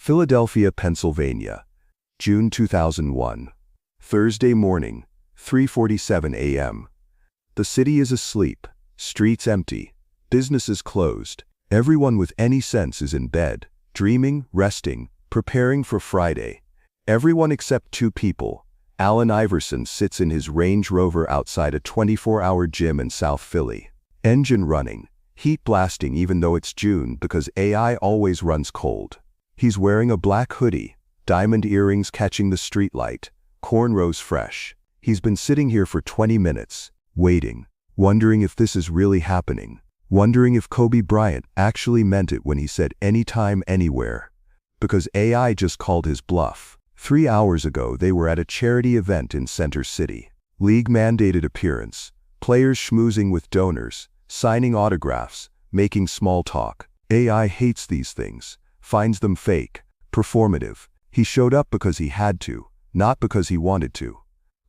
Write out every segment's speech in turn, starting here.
Philadelphia, Pennsylvania, June 2001. Thursday morning, 3:47 a.m. The city is asleep, streets empty, businesses closed. Everyone with any sense is in bed, dreaming, resting, preparing for Friday. Everyone except two people. Iverson sits in his Range Rover outside a 24-hour gym in South Philly. Engine running, heat blasting even though it's June because AI always runs cold. He's wearing a black hoodie, diamond earrings catching the streetlight, cornrows fresh. He's been sitting here for 20 minutes, waiting, wondering if this is really happening, wondering if Kobe Bryant actually meant it when he said anytime, anywhere. Because AI just called his bluff. 3 hours ago they were at a charity event in Center City. League-mandated appearance, players schmoozing with donors, signing autographs, making small talk. AI hates these things, finds them fake, performative. He showed up because he had to, not because he wanted to.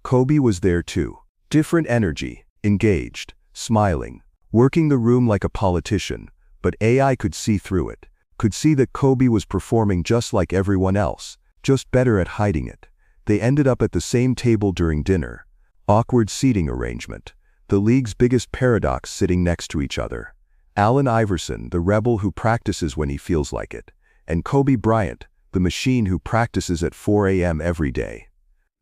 Kobe was there too. Different energy, engaged, smiling, working the room like a politician, but AI could see through it, could see that Kobe was performing just like everyone else, just better at hiding it. They ended up at the same table during dinner. Awkward seating arrangement. The league's biggest paradox sitting next to each other. Iverson, the rebel who practices when he feels like it, and Kobe Bryant, the machine who practices at 4 a.m. every day.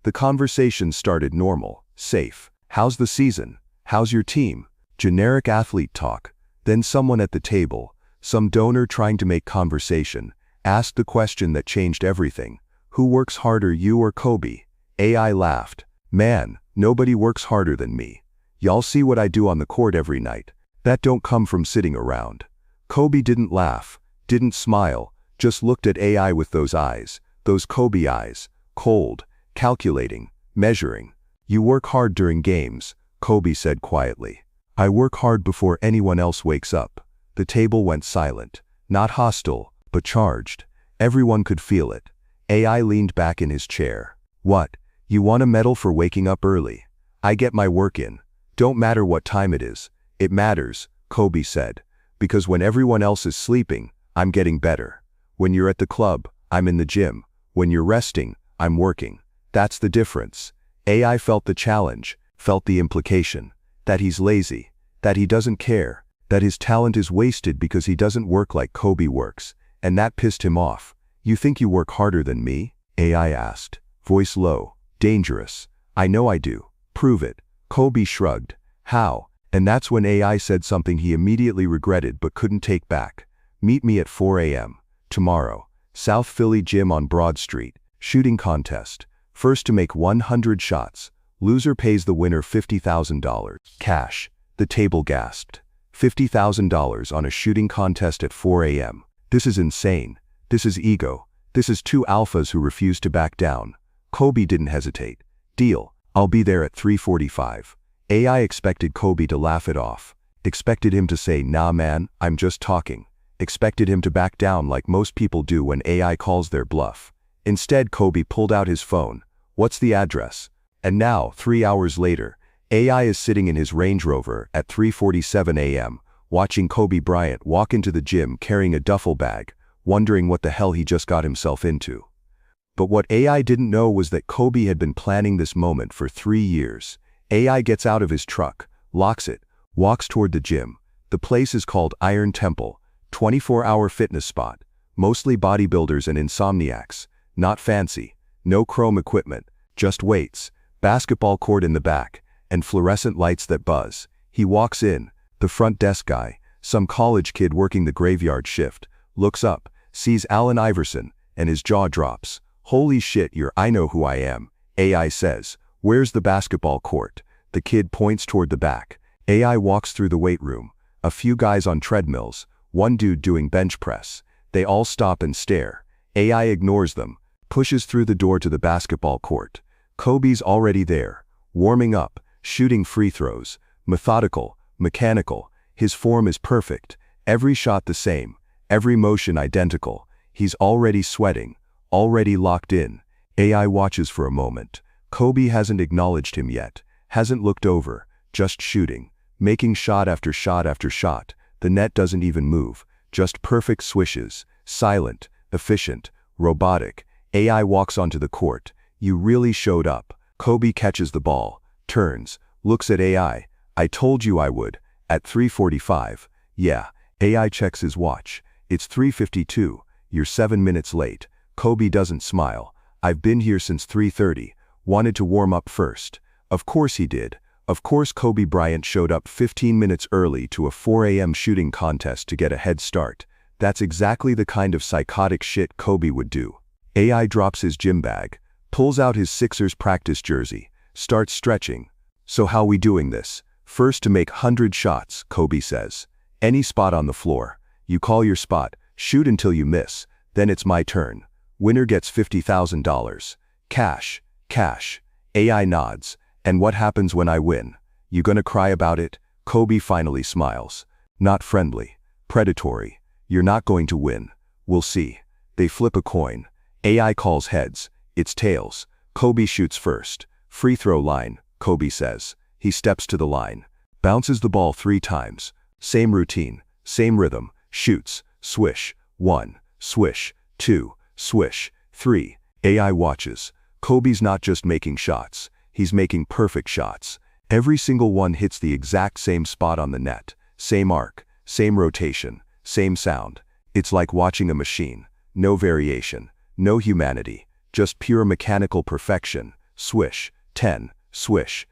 The conversation started normal, safe. How's the season? How's your team? Generic athlete talk. Then someone at the table, some donor trying to make conversation, asked the question that changed everything. Who works harder, you or Kobe? AI laughed. Man, nobody works harder than me. Y'all see what I do on the court every night. That don't come from sitting around. Kobe didn't laugh, didn't smile, just looked at AI with those eyes, those Kobe eyes, cold, calculating, measuring. You work hard during games, Kobe said quietly. I work hard before anyone else wakes up. The table went silent, not hostile, but charged. Everyone could feel it. AI leaned back in his chair. What? You want a medal for waking up early? I get my work in. Don't matter what time it is. It matters, Kobe said. Because when everyone else is sleeping, I'm getting better. When you're at the club, I'm in the gym. When you're resting, I'm working. That's the difference. AI felt the challenge, felt the implication. That he's lazy, that he doesn't care, that his talent is wasted because he doesn't work like Kobe works, and that pissed him off. You think you work harder than me? AI asked, voice low, dangerous. I know I do. Prove it. Kobe shrugged. How? And that's when AI said something he immediately regretted but couldn't take back. Meet me at 4 a.m. tomorrow. South Philly Gym on Broad Street. Shooting contest. First to make 100 shots. Loser pays the winner $50,000. Cash. The table gasped. $50,000 on a shooting contest at 4 a.m. This is insane. This is ego. This is two alphas who refuse to back down. Kobe didn't hesitate. Deal. I'll be there at 3:45. AI expected Kobe to laugh it off. Expected him to say, nah man, I'm just talking. Expected him to back down like most people do when AI calls their bluff. Instead, Kobe pulled out his phone. What's the address? And now, 3 hours later, AI is sitting in his Range Rover at 3:47 a.m., watching Kobe Bryant walk into the gym carrying a duffel bag, wondering what the hell he just got himself into. But what AI didn't know was that Kobe had been planning this moment for 3 years. AI gets out of his truck, locks it, walks toward the gym. The place is called Iron Temple, 24-hour fitness spot, mostly bodybuilders and insomniacs, not fancy, no chrome equipment, just weights, basketball court in the back, and fluorescent lights that buzz. He walks in, the front desk guy, some college kid working the graveyard shift, looks up, sees Iverson, and his jaw drops. Holy shit, I know who I am, AI says. Where's the basketball court? The kid points toward the back. AI walks through the weight room. A few guys on treadmills, one dude doing bench press. They all stop and stare. AI ignores them, pushes through the door to the basketball court. Kobe's already there, warming up, shooting free throws, methodical, mechanical. His form is perfect, every shot the same, every motion identical. He's already sweating, already locked in. AI watches for a moment. Kobe hasn't acknowledged him yet, hasn't looked over, just shooting, making shot after shot after shot. The net doesn't even move, just perfect swishes, silent, efficient, robotic. AI walks onto the court. You really showed up. Kobe catches the ball, turns, looks at AI. I told you I would. At 3:45. Yeah. AI checks his watch. It's 3:52. You're 7 minutes late. Kobe doesn't smile. I've been here since 3:30. Wanted to warm up first. Of course he did. Of course Kobe Bryant showed up 15 minutes early to a 4 a.m. shooting contest to get a head start. That's exactly the kind of psychotic shit Kobe would do. AI drops his gym bag, pulls out his Sixers practice jersey, starts stretching. So how we doing this? First to make 100 shots, Kobe says. Any spot on the floor. You call your spot, shoot until you miss, then it's my turn. Winner gets $50,000. Cash, cash. AI nods. And what happens when I win? You gonna cry about it? Kobe finally smiles. Not friendly. Predatory. You're not going to win. We'll see. They flip a coin. AI calls heads. It's tails. Kobe shoots first. Free throw line, Kobe says. He steps to the line. Bounces the ball 3 times. Same routine. Same rhythm. Shoots. Swish. 1. Swish. 2. Swish. 3. AI watches. Kobe's not just making shots. He's making perfect shots. Every single one hits the exact same spot on the net. Same arc. Same rotation. Same sound. It's like watching a machine. No variation. No humanity. Just pure mechanical perfection. Swish. 10. Swish.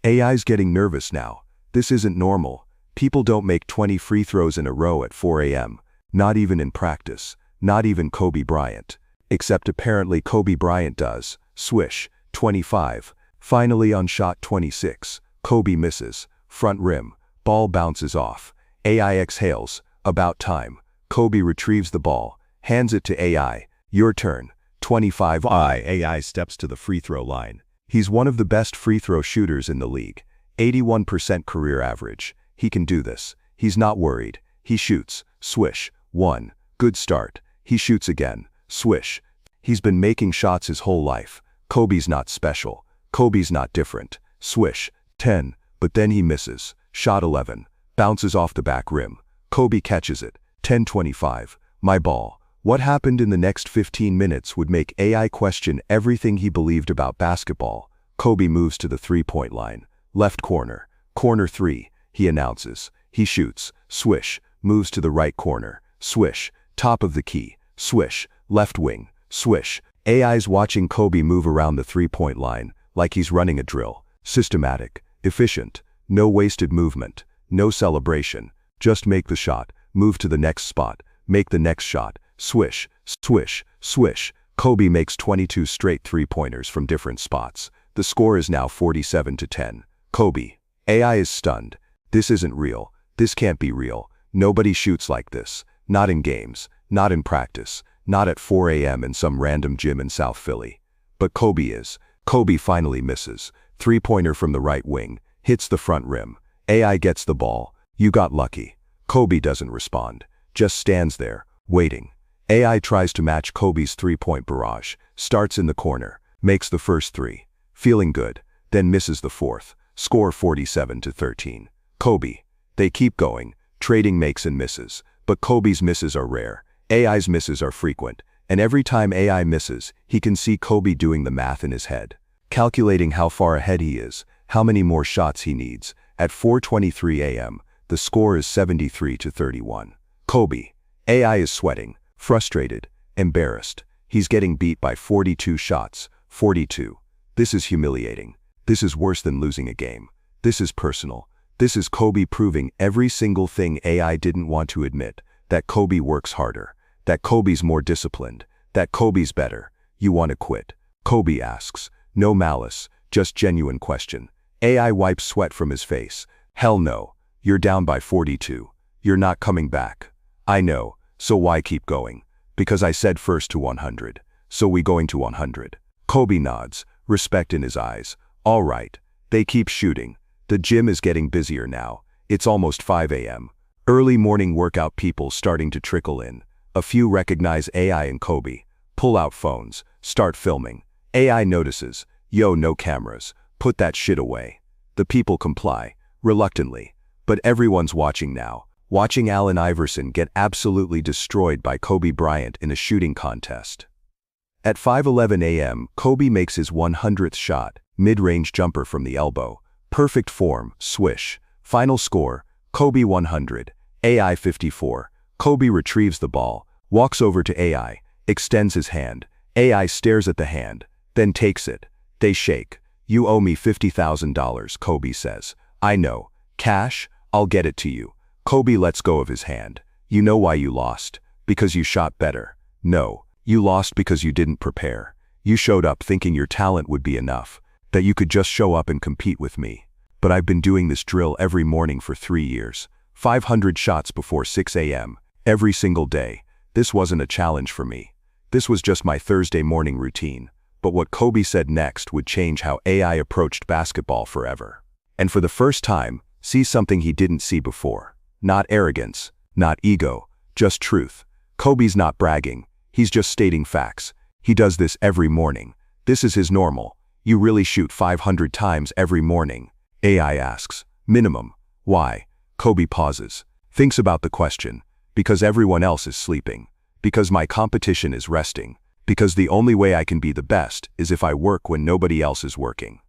AI's getting nervous now. This isn't normal. People don't make 20 free throws in a row at 4 a.m. Not even in practice. Not even Kobe Bryant. Except apparently Kobe Bryant does. Swish. 25. Finally on shot 26. Kobe misses. Front rim. Ball bounces off. AI exhales. About time. Kobe retrieves the ball. Hands it to AI. Your turn. 25. AI steps to the free throw line. He's one of the best free throw shooters in the league. 81% career average. He can do this. He's not worried. He shoots. Swish. 1. Good start. He shoots again. Swish. He's been making shots his whole life. Kobe's not special. Kobe's not different. Swish. 10. But then he misses. Shot 11. Bounces off the back rim. Kobe catches it. 10-25. My ball. What happened in the next 15 minutes would make AI question everything he believed about basketball. Kobe moves to the three-point line. Left corner. Corner 3. He announces. He shoots. Swish. Moves to the right corner. Swish. Top of the key. Swish. Left wing. Swish. AI's watching Kobe move around the three-point line like he's running a drill. Systematic. Efficient. No wasted movement. No celebration. Just make the shot. Move to the next spot. Make the next shot. Swish. Swish. Swish. Kobe makes 22 straight three-pointers from different spots. The score is now 47-10. Kobe. AI is stunned. This isn't real. This can't be real. Nobody shoots like this. Not in games. Not in practice. Not at 4 a.m. in some random gym in South Philly. But Kobe is. Kobe finally misses. Three-pointer from the right wing. Hits the front rim. AI gets the ball. You got lucky. Kobe doesn't respond. Just stands there, waiting. AI tries to match Kobe's three-point barrage. Starts in the corner. Makes the first 3. Feeling good. Then misses the 4th. Score 47-13. Kobe. They keep going. Trading makes and misses. But Kobe's misses are rare. AI's misses are frequent. And every time AI misses, he can see Kobe doing the math in his head. Calculating how far ahead he is, how many more shots he needs. At 4:23 a.m., the score is 73-31. Kobe. AI is sweating, frustrated, embarrassed. He's getting beat by 42 shots. 42. This is humiliating. This is worse than losing a game. This is personal. This is Kobe proving every single thing AI didn't want to admit. That Kobe works harder. That Kobe's more disciplined. That Kobe's better. You want to quit? Kobe asks. No malice, just genuine question. AI wipes sweat from his face. Hell no. You're down by 42. You're not coming back. I know, so why keep going? Because I said first to 100. So we going to 100. Kobe nods, respect in his eyes. All right. They keep shooting. The gym is getting busier now. It's almost 5 a.m. Early morning workout people starting to trickle in. A few recognize AI and Kobe. Pull out phones. Start filming. AI notices. Yo, no cameras. Put that shit away. The people comply. Reluctantly. But everyone's watching now. Watching Allen Iverson get absolutely destroyed by Kobe Bryant in a shooting contest. At 5:11 a.m., Kobe makes his 100th shot, mid-range jumper from the elbow. Perfect form, swish. Final score, Kobe 100, AI 54. Kobe retrieves the ball, walks over to AI, extends his hand. AI stares at the hand, then takes it. They shake. "You owe me $50,000, Kobe says. "I know. Cash? I'll get it to you." Kobe lets go of his hand. "You know why you lost? Because you shot better." "No. You lost because you didn't prepare. You showed up thinking your talent would be enough, that you could just show up and compete with me. But I've been doing this drill every morning for 3 years. 500 shots before 6 a.m. every single day. This wasn't a challenge for me. This was just my Thursday morning routine." But what Kobe said next would change how AI approached basketball forever. And for the first time, see something he didn't see before. Not arrogance, not ego, just truth. Kobe's not bragging. He's just stating facts. He does this every morning. This is his normal. "You really shoot 500 times every morning?" AI asks. "Minimum." "Why?" Kobe pauses. Thinks about the question. "Because everyone else is sleeping. Because my competition is resting. Because the only way I can be the best is if I work when nobody else is working."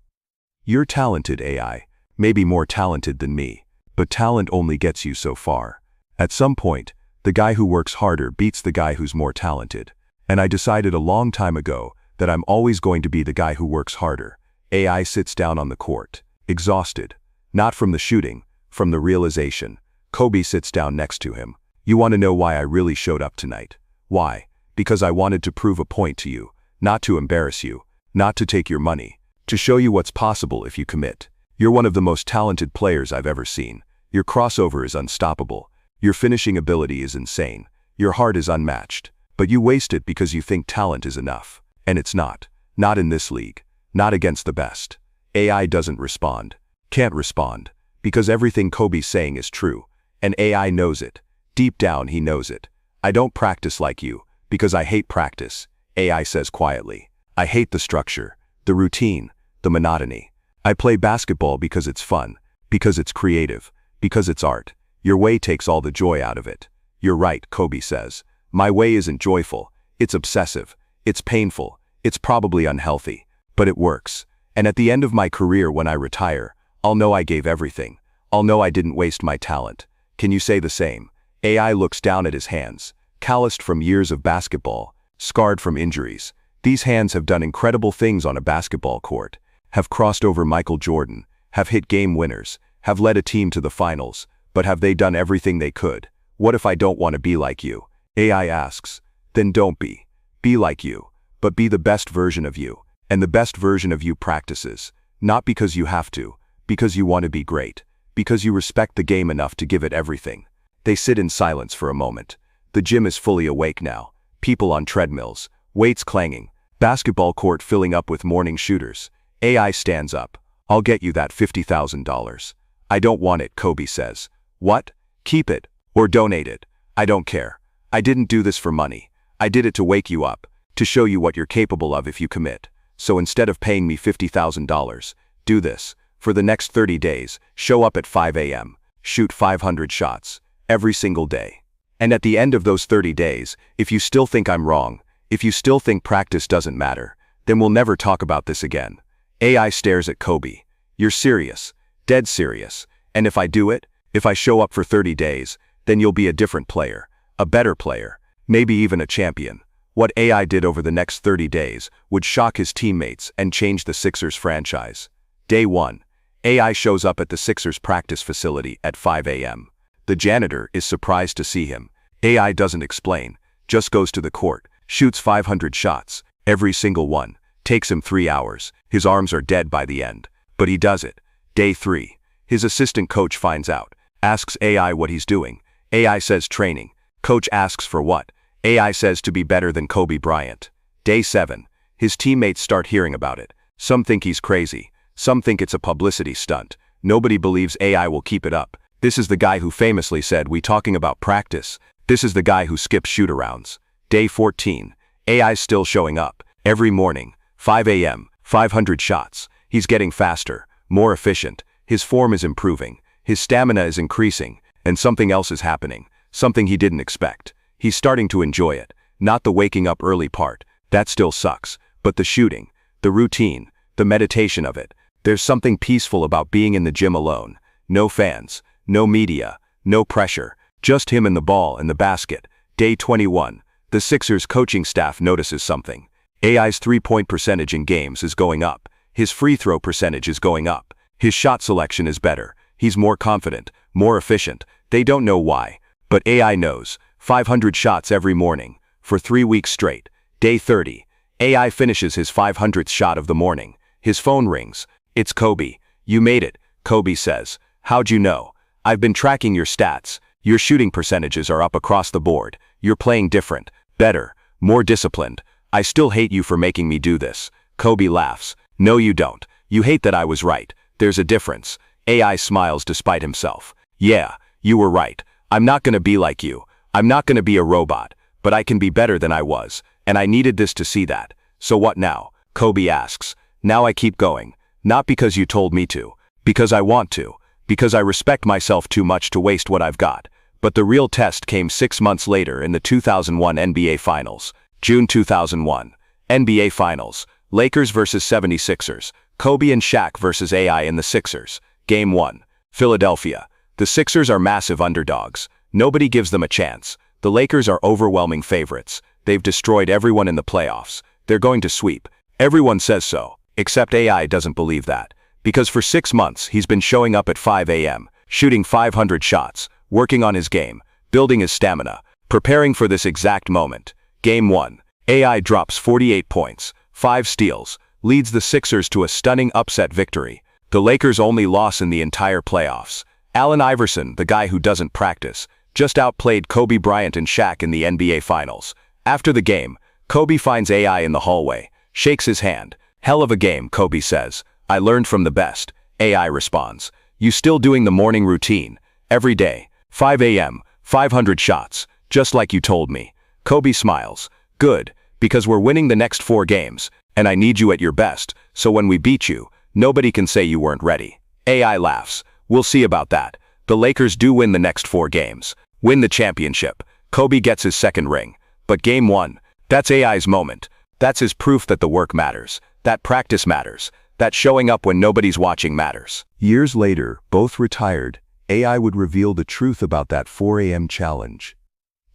You're talented, AI. Maybe more talented than me. But talent only gets you so far. At some point, the guy who works harder beats the guy who's more talented. And I decided a long time ago that I'm always going to be the guy who works harder. AI sits down on the court, exhausted. Not from the shooting, from the realization. Kobe sits down next to him. "You want to know why I really showed up tonight?" "Why?" "Because I wanted to prove a point to you, not to embarrass you, not to take your money, to show you what's possible if you commit. You're one of the most talented players I've ever seen. Your crossover is unstoppable. Your finishing ability is insane. Your heart is unmatched. But you waste it because you think talent is enough. And it's not. Not in this league. Not against the best." AI doesn't respond. Can't respond. Because everything Kobe's saying is true. And AI knows it. Deep down he knows it. "I don't practice like you. Because I hate practice," AI says quietly. "I hate the structure, the routine, the monotony. I play basketball because it's fun, because it's creative, because it's art. Your way takes all the joy out of it." "You're right," Kobe says. "My way isn't joyful. It's obsessive. It's painful. It's probably unhealthy. But it works. And at the end of my career when I retire, I'll know I gave everything. I'll know I didn't waste my talent. Can you say the same?" AI looks down at his hands. Calloused from years of basketball, scarred from injuries. These hands have done incredible things on a basketball court. Have crossed over Michael Jordan, have hit game winners, have led a team to the finals, but have they done everything they could? "What if I don't want to be like you?" AI asks. "Then don't be. Be like you. But be the best version of you. And the best version of you practices. Not because you have to, because you want to be great. Because you respect the game enough to give it everything." They sit in silence for a moment. The gym is fully awake now. People on treadmills, weights clanging, basketball court filling up with morning shooters. AI stands up. "I'll get you that $50,000. "I don't want it," Kobe says. "What?" "Keep it. Or donate it. I don't care. I didn't do this for money. I did it to wake you up, to show you what you're capable of if you commit. So instead of paying me $50,000, do this. For the next 30 days, show up at 5 a.m. Shoot 500 shots. Every single day. And at the end of those 30 days, if you still think I'm wrong, if you still think practice doesn't matter, then we'll never talk about this again." AI stares at Kobe. "You're serious. Dead serious. And if I do it, if I show up for 30 days, then you'll be a different player. A better player. Maybe even a champion." What AI did over the next 30 days would shock his teammates and change the Sixers franchise. Day 1. AI shows up at the Sixers practice facility at 5 a.m. The janitor is surprised to see him. AI doesn't explain, just goes to the court, shoots 500 shots, every single one. Takes him 3 hours. His arms are dead by the end. But he does it. Day 3. His assistant coach finds out, asks AI what he's doing. AI says training. Coach asks for what? AI says to be better than Kobe Bryant. Day 7. His teammates start hearing about it. Some think he's crazy. Some think it's a publicity stunt. Nobody believes AI will keep it up. This is the guy who famously said, "We talking about practice." This is the guy who skips shoot-arounds. Day 14. AI's still showing up. Every morning, 5 a.m., 500 shots. He's getting faster, more efficient. His form is improving. His stamina is increasing. And something else is happening. Something he didn't expect. He's starting to enjoy it. Not the waking up early part. That still sucks. But the shooting, the routine, the meditation of it. There's something peaceful about being in the gym alone. No fans, no media, no pressure. Just him and the ball and the basket. Day 21. The Sixers coaching staff notices something. AI's three-point percentage in games is going up. His free throw percentage is going up. His shot selection is better. He's more confident, more efficient. They don't know why. But AI knows. 500 shots every morning. For 3 weeks straight. Day 30. AI finishes his 500th shot of the morning. His phone rings. It's Kobe. You made it, Kobe says. How'd you know? I've been tracking your stats. Your shooting percentages are up across the board. You're playing different, better, more disciplined. I still hate you for making me do this. Kobe laughs. No, you don't. You hate that I was right. There's a difference. AI smiles despite himself. Yeah, you were right. I'm not gonna be like you. I'm not gonna be a robot. But I can be better than I was. And I needed this to see that. So what now? Kobe asks. Now I keep going. Not because you told me to. Because I want to. Because I respect myself too much to waste what I've got. But the real test came 6 months later in the 2001 NBA Finals. June 2001. NBA Finals. Lakers vs 76ers. Kobe and Shaq vs AI and the Sixers. Game 1. Philadelphia. The Sixers are massive underdogs. Nobody gives them a chance. The Lakers are overwhelming favorites. They've destroyed everyone in the playoffs. They're going to sweep. Everyone says so. Except AI doesn't believe that. Because for 6 months he's been showing up at 5 a.m., shooting 500 shots, working on his game, building his stamina, preparing for this exact moment. Game 1. AI drops 48 points, 5 steals, leads the Sixers to a stunning upset victory. The Lakers' only loss in the entire playoffs. Allen Iverson, the guy who doesn't practice, just outplayed Kobe Bryant and Shaq in the NBA Finals. After the game, Kobe finds AI in the hallway, shakes his hand. Hell of a game, Kobe says. I learned from the best. AI responds. You still doing the morning routine? Every day. 5 a.m., 500 shots, just like you told me. Kobe smiles. Good, because we're winning the next 4 games, and I need you at your best, so when we beat you, nobody can say you weren't ready. AI laughs. We'll see about that. The Lakers do win the next 4 games. Win the championship. Kobe gets his second ring. But Game 1, that's AI's moment. That's his proof that the work matters. That practice matters. That showing up when nobody's watching matters. Years later, both retired, AI would reveal the truth about that 4 a.m. challenge.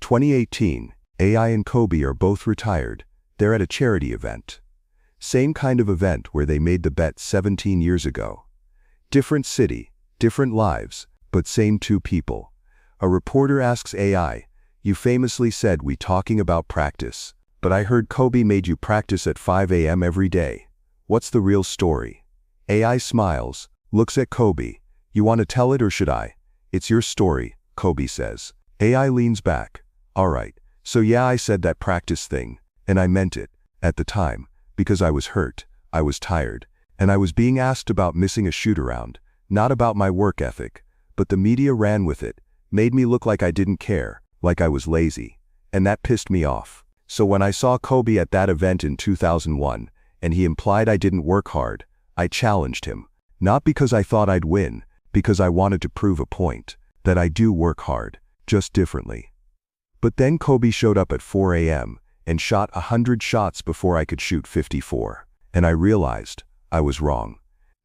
2018, AI and Kobe are both retired. They're at a charity event. Same kind of event where they made the bet 17 years ago. Different city, different lives, but same 2 people. A reporter asks AI, you famously said we talking about practice, but I heard Kobe made you practice at 5 a.m. every day. What's the real story? AI smiles, looks at Kobe. You want to tell it or should I? It's your story, Kobe says. AI leans back. All right, so yeah, I said that practice thing, and I meant it, at the time, because I was hurt, I was tired, and I was being asked about missing a shoot-around, not about my work ethic, but the media ran with it, made me look like I didn't care, like I was lazy, and that pissed me off. So when I saw Kobe at that event in 2001, and he implied I didn't work hard, I challenged him. Not because I thought I'd win, because I wanted to prove a point, that I do work hard, just differently. But then Kobe showed up at 4 a.m. and shot 100 shots before I could shoot 54. And I realized I was wrong.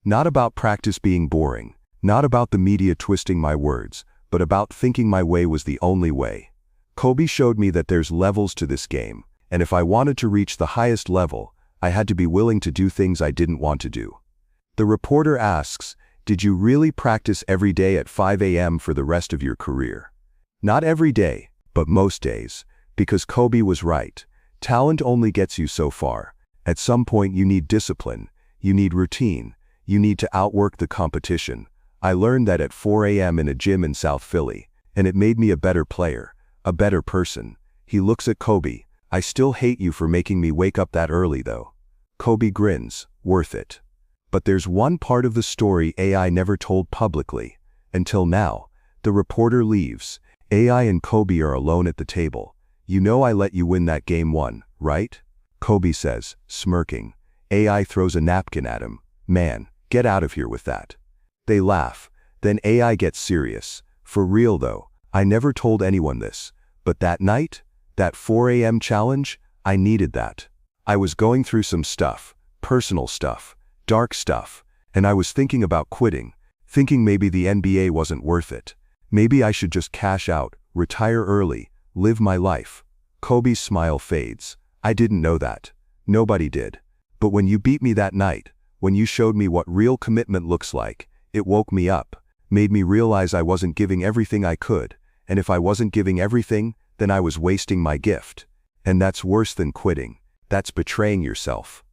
Not about practice being boring, not about the media twisting my words, but about thinking my way was the only way. Kobe showed me that there's levels to this game, and if I wanted to reach the highest level, I had to be willing to do things I didn't want to do. The reporter asks, did you really practice every day at 5 a.m. for the rest of your career? Not every day, but most days, because Kobe was right. Talent only gets you so far. At some point you need discipline, you need routine, you need to outwork the competition. I learned that at 4 a.m. in a gym in South Philly, and it made me a better player, a better person. He looks at Kobe. I still hate you for making me wake up that early though. Kobe grins, worth it. But there's one part of the story AI never told publicly. Until now. The reporter leaves. AI and Kobe are alone at the table. You know I let you win that Game 1, right? Kobe says, smirking. AI throws a napkin at him. Man, get out of here with that. They laugh. Then AI gets serious. For real though, I never told anyone this. But that night, that 4 a.m. challenge, I needed that. I was going through some stuff, personal stuff, dark stuff, and I was thinking about quitting, thinking maybe the NBA wasn't worth it. Maybe I should just cash out, retire early, live my life. Kobe's smile fades. I didn't know that. Nobody did. But when you beat me that night, when you showed me what real commitment looks like, it woke me up, made me realize I wasn't giving everything I could, and if I wasn't giving everything, then I was wasting my gift. And that's worse than quitting. That's betraying yourself.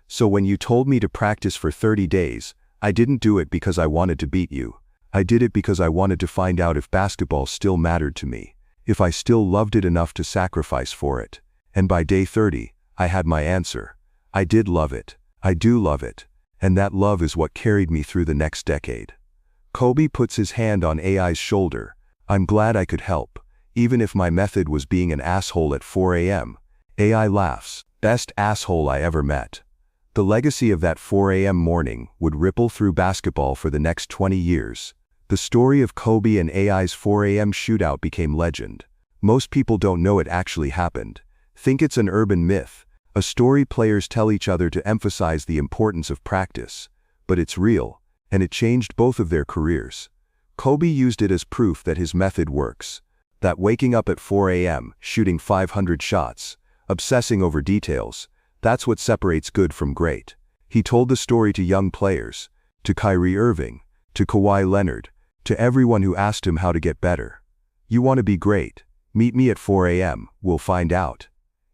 So when you told me to practice for 30 days, I didn't do it because I wanted to beat you. I did it because I wanted to find out if basketball still mattered to me, if I still loved it enough to sacrifice for it. And by day 30, I had my answer. I did love it. I do love it. And that love is what carried me through the next decade. Kobe puts his hand on AI's shoulder. I'm glad I could help, even if my method was being an asshole at 4 a.m. AI laughs. Best asshole I ever met. The legacy of that 4 a.m. morning would ripple through basketball for the next 20 years. The story of Kobe and AI's 4 a.m. shootout became legend. Most people don't know it actually happened. Think it's an urban myth, a story players tell each other to emphasize the importance of practice. But it's real, and it changed both of their careers. Kobe used it as proof that his method works. That waking up at 4 a.m., shooting 500 shots, obsessing over details, that's what separates good from great. He told the story to young players, to Kyrie Irving, to Kawhi Leonard, to everyone who asked him how to get better. You want to be great? Meet me at 4 a.m., we'll find out.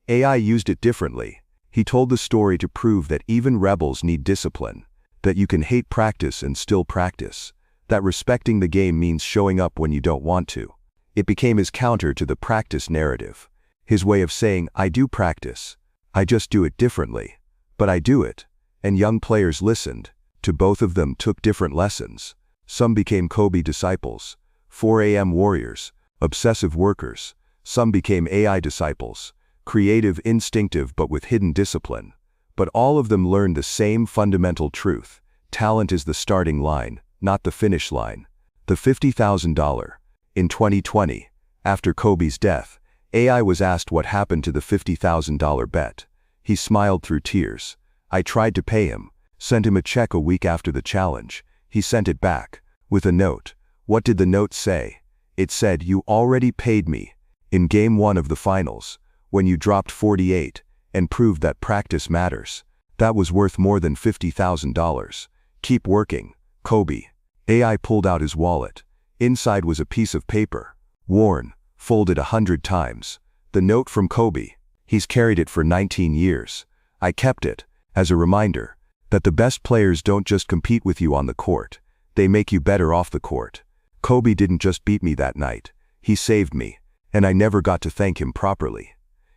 AI used it differently. He told the story to prove that even rebels need discipline, that you can hate practice and still practice, that respecting the game means showing up when you don't want to. It became his counter to the practice narrative. His way of saying, I do practice. I just do it differently. But I do it. And young players listened. To both of them took different lessons. Some became Kobe disciples, 4 a.m. warriors, obsessive workers. Some became AI disciples, creative, instinctive, but with hidden discipline. But all of them learned the same fundamental truth. Talent is the starting line, not the finish line. The $50,000. In 2020, after Kobe's death, AI was asked what happened to the $50,000 bet. He smiled through tears. I tried to pay him, sent him a check a week after the challenge. He sent it back, with a note. What did the note say? It said, you already paid me, in Game 1 of the finals, when you dropped 48, and proved that practice matters. That was worth more than $50,000. Keep working, Kobe. AI pulled out his wallet. Inside was a piece of paper, worn, folded 100 times. The note from Kobe. He's carried it for 19 years. I kept it, as a reminder, that the best players don't just compete with you on the court. They make you better off the court. Kobe didn't just beat me that night. He saved me, and I never got to thank him properly.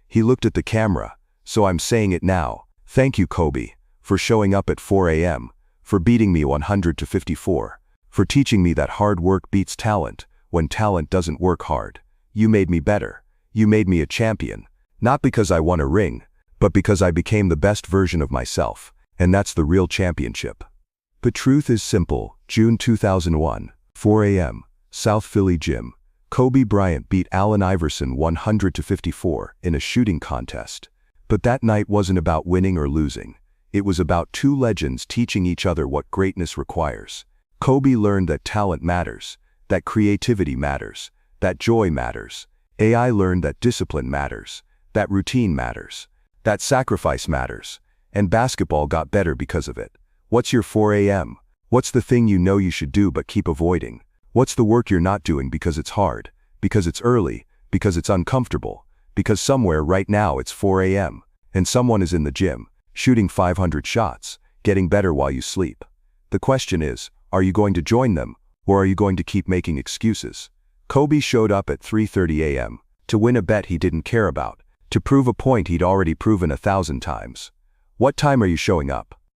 He looked at the camera, so I'm saying it now. Thank you, Kobe, for showing up at 4 a.m., for beating me 100-54, for teaching me that hard work beats talent when talent doesn't work hard. You made me better. You made me a champion, not because I won a ring, but because I became the best version of myself, and that's the real championship. The truth is simple. June 2001, 4 a.m., South Philly Gym. Kobe Bryant beat Allen Iverson 100-54 in a shooting contest. But that night wasn't about winning or losing. It was about two legends teaching each other what greatness requires. Kobe learned that talent matters, that creativity matters, that joy matters. AI learned that discipline matters, that routine matters, that sacrifice matters, and basketball got better because of it. What's your 4 a.m.? What's the thing you know you should do but keep avoiding? What's the work you're not doing because it's hard, because it's early, because it's uncomfortable, because somewhere right now it's 4 a.m., and someone is in the gym, shooting 500 shots, getting better while you sleep? The question is, are you going to join them, or are you going to keep making excuses? Kobe showed up at 3:30 a.m. to win a bet he didn't care about, to prove a point he'd already proven 1,000 times. What time are you showing up?